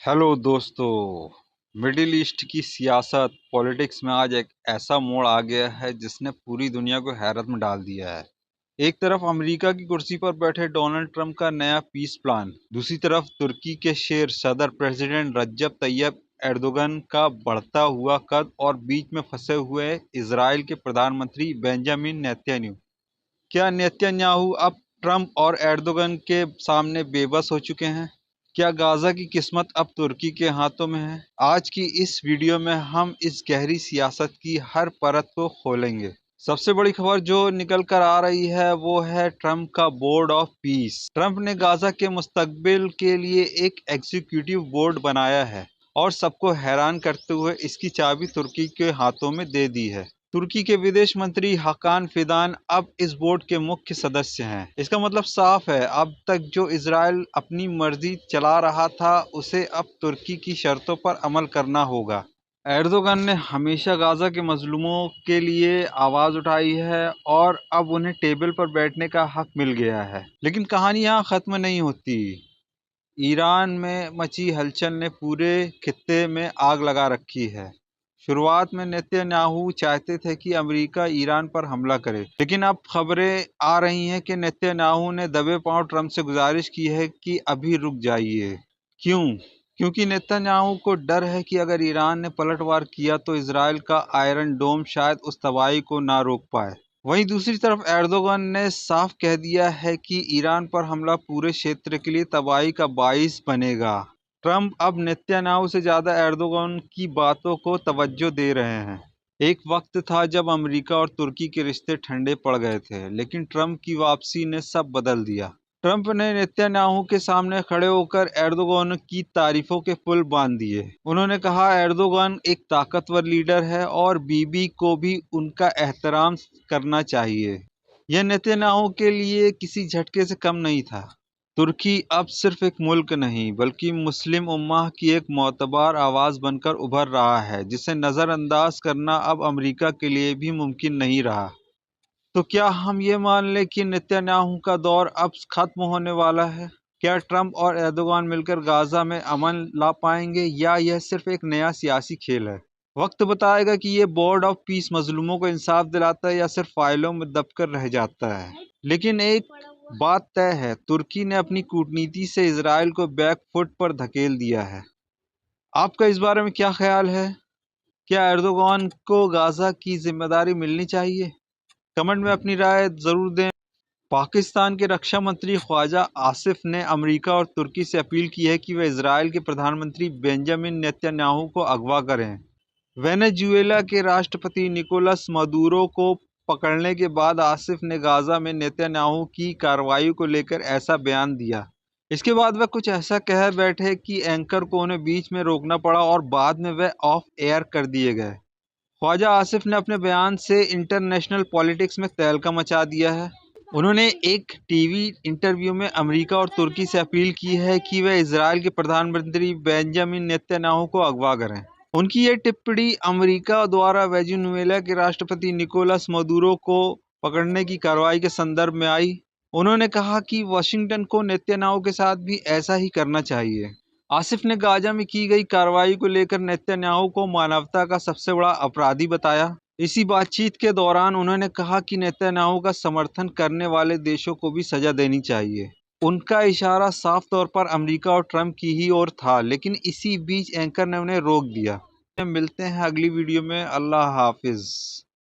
Hello दोस्तों। Middle east की सियासत पॉलिटिक्स में आज एक ऐसा मोड़ आ गया है जिसने पूरी दुनिया को हैरत में डाल दिया है। एक तरफ अमेरिका की कुर्सी पर बैठे डोनाल्ड ट्रंप का नया पीस प्लान, दूसरी तरफ तुर्की के शेर सदर प्रेसिडेंट रज्जब तैयब एर्दोगन का बढ़ता हुआ कद और बीच में फंसे हुए इजराइल के प्रधानमंत्री बेंजामिन नेतन्याहू। क्या नेतन्याहू अब ट्रंप और एर्दोगन के सामने बेबस हो चुके हैं? क्या गाजा की किस्मत अब तुर्की के हाथों में है? आज की इस वीडियो में हम इस गहरी सियासत की हर परत को खोलेंगे। सबसे बड़ी खबर जो निकल कर आ रही है वो है ट्रंप का बोर्ड ऑफ पीस। ट्रंप ने गाजा के मुस्तकबिल के लिए एक एग्जीक्यूटिव बोर्ड बनाया है और सबको हैरान करते हुए इसकी चाबी तुर्की के हाथों में दे दी है। तुर्की के विदेश मंत्री हाकान फिदान अब इस बोर्ड के मुख्य सदस्य हैं। इसका मतलब साफ है, अब तक जो इजराइल अपनी मर्जी चला रहा था उसे अब तुर्की की शर्तों पर अमल करना होगा। एर्दोगन ने हमेशा गाजा के मजलूमों के लिए आवाज उठाई है और अब उन्हें टेबल पर बैठने का हक मिल गया है। लेकिन कहानी यहाँ खत्म नहीं होती। ईरान में मची हलचल ने पूरे खित्ते में आग लगा रखी है। शुरुआत में नेतन्याहू चाहते थे कि अमेरिका ईरान पर हमला करे, लेकिन अब खबरें आ रही हैं कि नेतन्याहू ने दबे पांव ट्रंप से गुजारिश की है कि अभी रुक जाइए। क्यों? क्योंकि नेतन्याहू को डर है कि अगर ईरान ने पलटवार किया तो इजराइल का आयरन डोम शायद उस तबाही को ना रोक पाए। वहीं दूसरी तरफ एर्दोगन ने साफ कह दिया है कि ईरान पर हमला पूरे क्षेत्र के लिए तबाही का बाइस बनेगा। ट्रंप अब नेतन्याहू से ज्यादा एर्दोगन की बातों को तवज्जो दे रहे हैं। एक वक्त था जब अमेरिका और तुर्की के रिश्ते ठंडे पड़ गए थे, लेकिन ट्रंप की वापसी ने सब बदल दिया। ट्रंप ने नेतन्याहू के सामने खड़े होकर एर्दोगन की तारीफों के पुल बांध दिए। उन्होंने कहा एर्दोगन एक ताकतवर लीडर है और बीबी को भी उनका एहतराम करना चाहिए। यह नेतन्याहू के लिए किसी झटके से कम नहीं था। तुर्की अब सिर्फ एक मुल्क नहीं बल्कि मुस्लिम उम्मा की एक मोतबार आवाज बनकर उभर रहा है, जिसे नजरअंदाज करना अब अमेरिका के लिए भी मुमकिन नहीं रहा। तो क्या हम ये मान लें कि नेतन्याहू का दौर अब खत्म होने वाला है? क्या ट्रंप और एर्दोगन मिलकर गाजा में अमन ला पाएंगे या यह सिर्फ एक नया सियासी खेल है? वक्त बताएगा कि ये बोर्ड ऑफ पीस मजलूमों को इंसाफ दिलाता है या सिर्फ फाइलों में दबकर रह जाता है। लेकिन एक बात तय है, तुर्की ने अपनी कूटनीति से इजराइल को बैक फुट पर धकेल दिया है। आपका इस बारे में क्या ख्याल है? क्या एर्दोगन को गाजा की जिम्मेदारी मिलनी चाहिए? कमेंट में अपनी राय जरूर दें। पाकिस्तान के रक्षा मंत्री ख्वाजा आसिफ ने अमेरिका और तुर्की से अपील की है कि वे इजराइल के प्रधानमंत्री बेंजामिन नेतन्याहू को अगवा करें। वेनेजुएला के राष्ट्रपति निकोलस मदुरो को पकड़ने के बाद आसिफ ने गाजा में नेतन्याहू की कार्रवाई को लेकर ऐसा बयान दिया। इसके बाद वह कुछ ऐसा कह बैठे कि एंकर को उन्हें बीच में रोकना पड़ा और बाद में वह ऑफ एयर कर दिए गए। ख्वाजा आसिफ ने अपने बयान से इंटरनेशनल पॉलिटिक्स में तहलका मचा दिया है। उन्होंने एक टीवी इंटरव्यू में अमेरिका और तुर्की से अपील की है कि वे इजराइल के प्रधानमंत्री बेंजामिन नेतन्याहू को अगवा करें। उनकी ये टिप्पणी अमेरिका द्वारा वेनेजुएला के राष्ट्रपति निकोलस मदुरो को पकड़ने की कार्रवाई के संदर्भ में आई। उन्होंने कहा कि वाशिंगटन को नेतन्याहू के साथ भी ऐसा ही करना चाहिए। आसिफ ने गाजा में की गई कार्रवाई को लेकर नेतन्याहू को मानवता का सबसे बड़ा अपराधी बताया। इसी बातचीत के दौरान उन्होंने कहा कि नेतन्याहू का समर्थन करने वाले देशों को भी सजा देनी चाहिए। उनका इशारा साफ तौर पर अमेरिका और ट्रंप की ही ओर था, लेकिन इसी बीच एंकर ने उन्हें रोक दिया। मिलते हैं अगली वीडियो में। अल्लाह हाफिज।